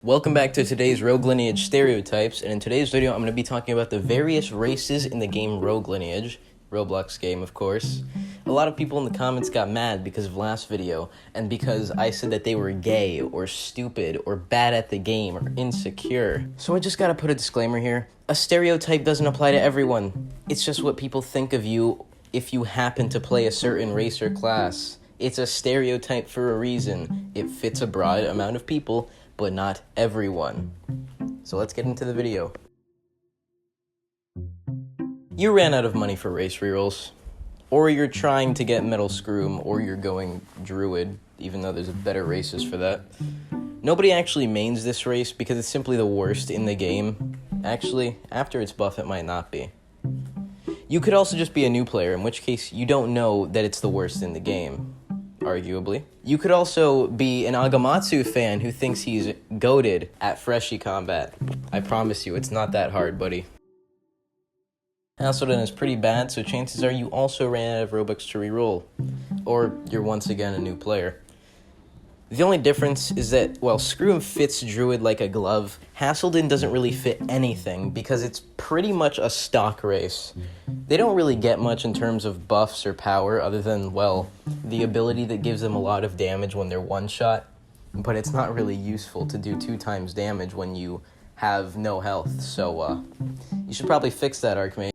Welcome back to today's Rogue Lineage Stereotypes, and in today's video I'm going to be talking about the various races in the game Rogue Lineage, ROBLOX game of course. A lot of people in the comments got mad because of last video, and because I said that they were gay, or stupid, or bad at the game, or insecure. So I just gotta put a disclaimer here. A stereotype doesn't apply to everyone. It's just what people think of you if you happen to play a certain race or class. It's a stereotype for a reason. It fits a broad amount of people, but not everyone. So let's get into the video. You ran out of money for race rerolls, or you're trying to get metascroom, or you're going druid, even though there's better races for that. Nobody actually mains this race because it's simply the worst in the game. Actually, after its buff it might not be. You could also just be a new player, in which case you don't know that it's the worst in the game. Arguably. You could also be an Agamatsu fan who thinks he's goated at Freshie combat. I promise you, it's not that hard, buddy. Hasselden is pretty bad, so chances are you also ran out of Robux to reroll. Or you're once again a new player. The only difference is that, while Scroom fits Druid like a glove, Hasselden doesn't really fit anything because it's pretty much a stock race. They don't really get much in terms of buffs or power other than, well, the ability that gives them a lot of damage when they're one-shot, but it's not really useful to do 2 times damage when you have no health, so you should probably fix that, Archmage.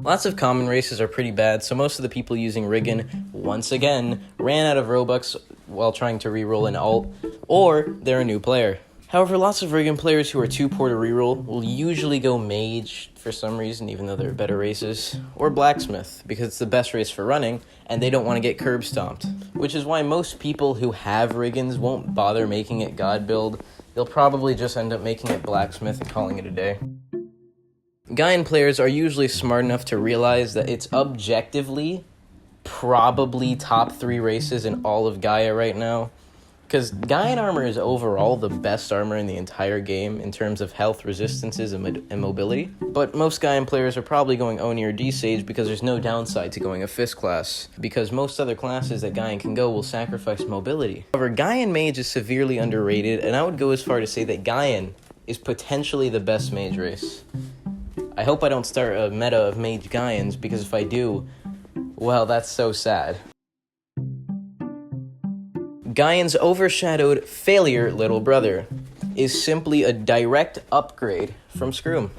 Lots of common races are pretty bad, so most of the people using Rigga, once again, ran out of Robux while trying to reroll an alt, or they're a new player. However, lots of Rigga players who are too poor to reroll will usually go Mage for some reason, even though they're better races, or Blacksmith, because it's the best race for running, and they don't want to get curb stomped. Which is why most people who have Riggans won't bother making it God build. They'll probably just end up making it Blacksmith and calling it a day. Gaian players are usually smart enough to realize that it's objectively probably top 3 races in all of Gaia right now, because Gaian armor is overall the best armor in the entire game in terms of health, resistances, and mobility, but most Gaian players are probably going Oni or D-Sage because there's no downside to going a Fist class, because most other classes that Gaian can go will sacrifice mobility. However, Gaian Mage is severely underrated, and I would go as far to say that Gaian is potentially the best mage race. I hope I don't start a meta of Mage Gaians, because if I do, well, that's so sad. Gaian's overshadowed failure little brother is simply a direct upgrade from Scroom.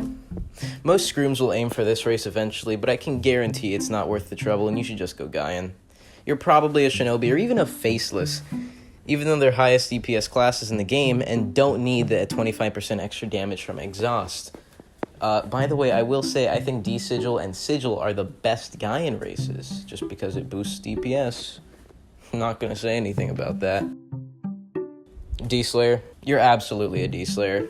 Most Scrooms will aim for this race eventually, but I can guarantee it's not worth the trouble and you should just go Gaian. You're probably a Shinobi or even a Faceless, even though they're highest DPS classes in the game and don't need the 25% extra damage from Exhaust. By the way, I will say I think D-Sigil and Sigil are the best Gaian races, just because it boosts DPS. I'm not gonna say anything about that. D-Slayer, you're absolutely a D-Slayer.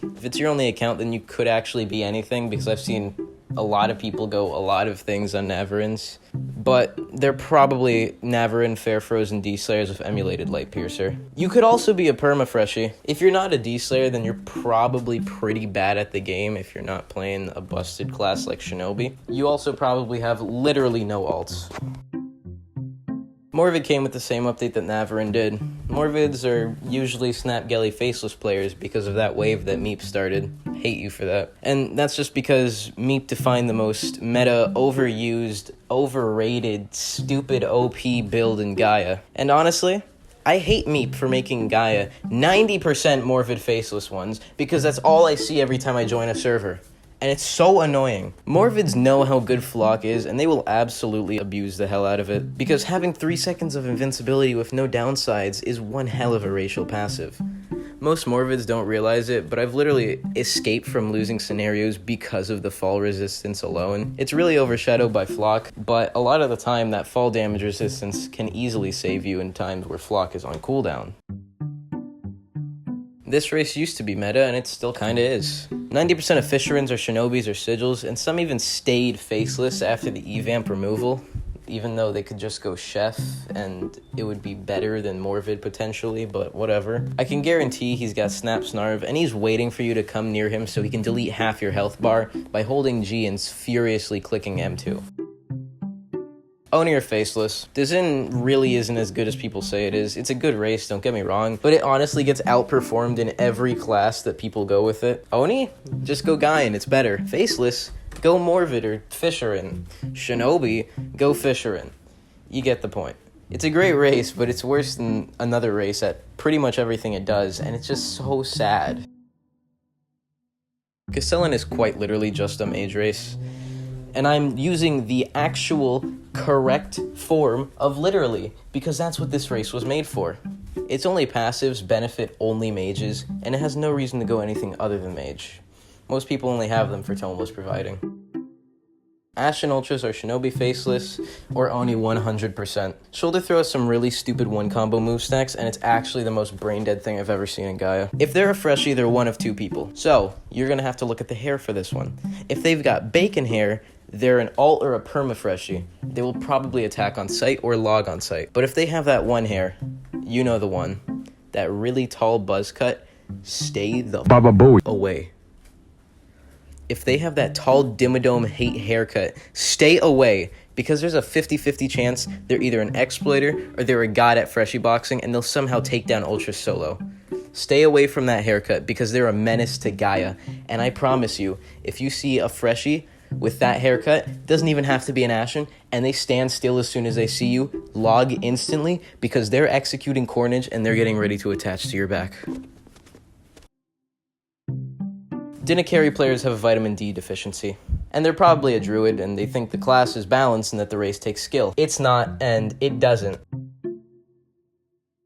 If it's your only account, then you could actually be anything, because I've seen a lot of people go a lot of things on Navarins, but they're probably Navarin, Fair Frozen D-Slayers with emulated Light Piercer. You could also be a Perma-Freshie. If you're not a D-Slayer, then you're probably pretty bad at the game if you're not playing a busted class like Shinobi. You also probably have literally no alts. Morvid came with the same update that Navarin did. Morvids are usually Snapgelly Faceless players because of that wave that Meep started. Hate you for that. And that's just because Meep defined the most meta, overused, overrated, stupid OP build in Gaia. And honestly, I hate Meep for making Gaia 90% Morvid Faceless ones, because that's all I see every time I join a server. And it's so annoying. Morvids know how good Flock is, and they will absolutely abuse the hell out of it, because having 3 seconds of invincibility with no downsides is one hell of a racial passive. Most Morvids don't realize it, but I've literally escaped from losing scenarios because of the fall resistance alone. It's really overshadowed by Flock, but a lot of the time that fall damage resistance can easily save you in times where Flock is on cooldown. This race used to be meta, and it still kinda is. 90% of Fisherins are Shinobis or Sigils, and some even stayed Faceless after the Evamp removal, even though they could just go Chef, and it would be better than Morvid potentially, but whatever. I can guarantee he's got Snap Snarv, and he's waiting for you to come near him so he can delete half your health bar by holding G and furiously clicking M2. Oni or Faceless. This really isn't as good as people say it is. It's a good race, don't get me wrong, but it honestly gets outperformed in every class that people go with it. Oni? Just go Gaian, it's better. Faceless? Go Morvid or Fisherin. Shinobi? Go Fisherin. You get the point. It's a great race, but it's worse than another race at pretty much everything it does, and it's just so sad. Castellan is quite literally just a mage race, and I'm using the actual correct form of literally, because that's what this race was made for. Its only passives benefit only mages, and it has no reason to go anything other than mage. Most people only have them for Toneless providing. Ashen Ultras are Shinobi Faceless, or Oni 100%. Shoulder Throw has some really stupid one-combo move stacks, and it's actually the most brain-dead thing I've ever seen in Gaia. If they're a freshie, they're one of two people. So, you're gonna have to look at the hair for this one. If they've got bacon hair, they're an alt or a perma freshie. They will probably attack on sight or log on sight. But if they have that one hair, you know the one, that really tall buzz cut, stay the away. If they have that tall Dimmadome hate haircut, stay away, because there's a 50-50 chance they're either an exploiter or they're a god at freshie boxing, and they'll somehow take down Ultra solo. Stay away from that haircut, because they're a menace to Gaia, and I promise you, if you see a freshie with that haircut, doesn't even have to be an Ashen, and they stand still as soon as they see you, log instantly, because they're executing Cornage and they're getting ready to attach to your back. Dinakari players have a vitamin D deficiency, and they're probably a druid, and they think the class is balanced and that the race takes skill. It's not, and it doesn't.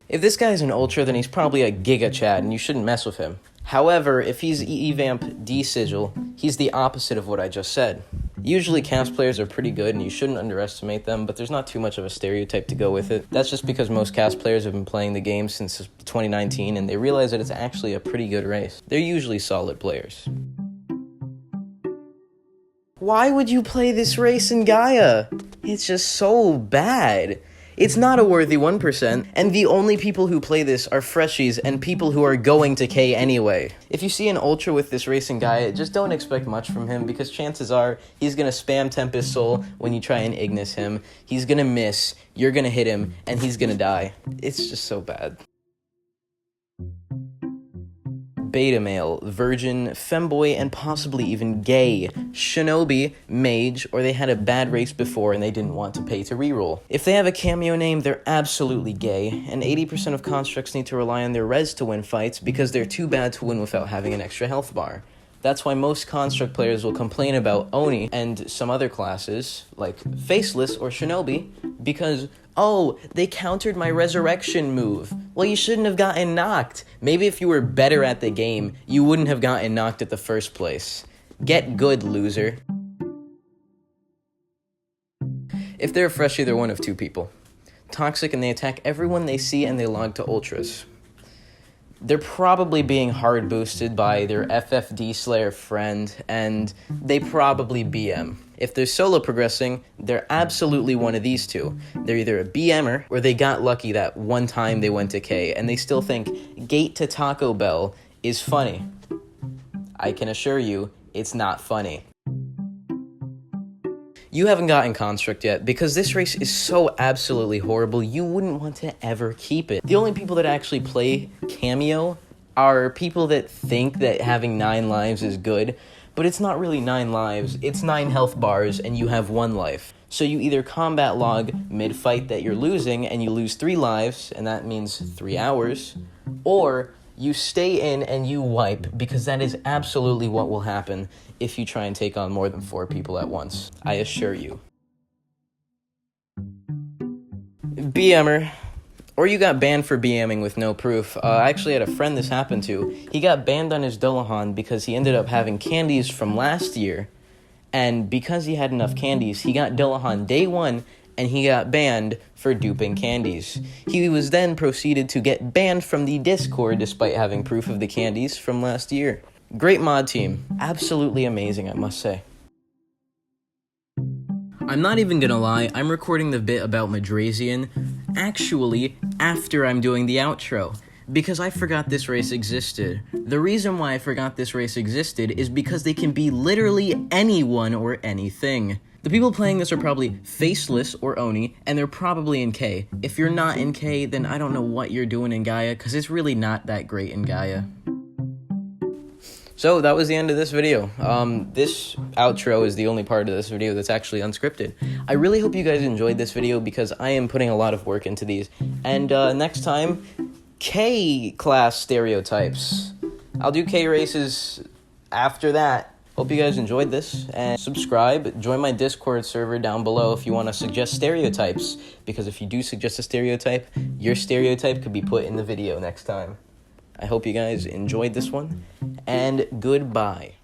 If this guy's an ultra, then he's probably a Giga Chad, and you shouldn't mess with him. However, if he's EVamp D Sigil, he's the opposite of what I just said. Usually cast players are pretty good, and you shouldn't underestimate them, but there's not too much of a stereotype to go with it. That's just because most cast players have been playing the game since 2019, and they realize that it's actually a pretty good race. They're usually solid players. Why would you play this race in Gaia? It's just so bad. It's not a worthy 1%, and the only people who play this are freshies and people who are going to K anyway. If you see an Ultra with this race in Gaia, just don't expect much from him, because chances are he's gonna spam Tempest Soul when you try and Ignis him, he's gonna miss, you're gonna hit him, and he's gonna die. It's just so bad. Beta male, virgin, femboy, and possibly even gay, shinobi, mage, or they had a bad race before and they didn't want to pay to reroll. If they have a cameo name, they're absolutely gay, and 80% of constructs need to rely on their res to win fights because they're too bad to win without having an extra health bar. That's why most construct players will complain about Oni and some other classes, like Faceless or Shinobi, because, oh, they countered my resurrection move. Well, you shouldn't have gotten knocked. Maybe if you were better at the game, you wouldn't have gotten knocked at the first place. Get good, loser. If they're a freshie, they're one of two people. Toxic, and they attack everyone they see and they log to ultras. They're probably being hard boosted by their FFD Slayer friend, and they probably BM. If they're solo progressing, they're absolutely one of these two. They're either a BMer, or they got lucky that one time they went to K, and they still think Gate to Taco Bell is funny. I can assure you, it's not funny. You haven't gotten Construct yet, because this race is so absolutely horrible, you wouldn't want to ever keep it. The only people that actually play Cameo are people that think that having 9 lives is good, but it's not really 9 lives, it's 9 health bars, and you have 1 life. So you either combat log mid-fight that you're losing, and you lose 3 lives, and that means 3 hours, or you stay in and you wipe, because that is absolutely what will happen if you try and take on more than 4 people at once. I assure you. BMer. Or you got banned for BMing with no proof. I actually had a friend this happened to. He got banned on his Dullahan because he ended up having candies from last year. And because he had enough candies, he got Dullahan day 1, and he got banned for duping candies. He was then proceeded to get banned from the Discord despite having proof of the candies from last year. Great mod team. Absolutely amazing, I must say. I'm not even gonna lie, I'm recording the bit about Madrasian actually after I'm doing the outro. Because I forgot this race existed. The reason why I forgot this race existed is because they can be literally anyone or anything. The people playing this are probably Faceless or Oni, and they're probably in K. If you're not in K, then I don't know what you're doing in Gaia, because it's really not that great in Gaia. So that was the end of this video. This outro is the only part of this video that's actually unscripted. I really hope you guys enjoyed this video because I am putting a lot of work into these. And next time, K-class stereotypes. I'll do K races after that. Hope you guys enjoyed this, and subscribe. Join my Discord server down below if you want to suggest stereotypes, because if you do suggest a stereotype, your stereotype could be put in the video next time. I hope you guys enjoyed this one, and goodbye.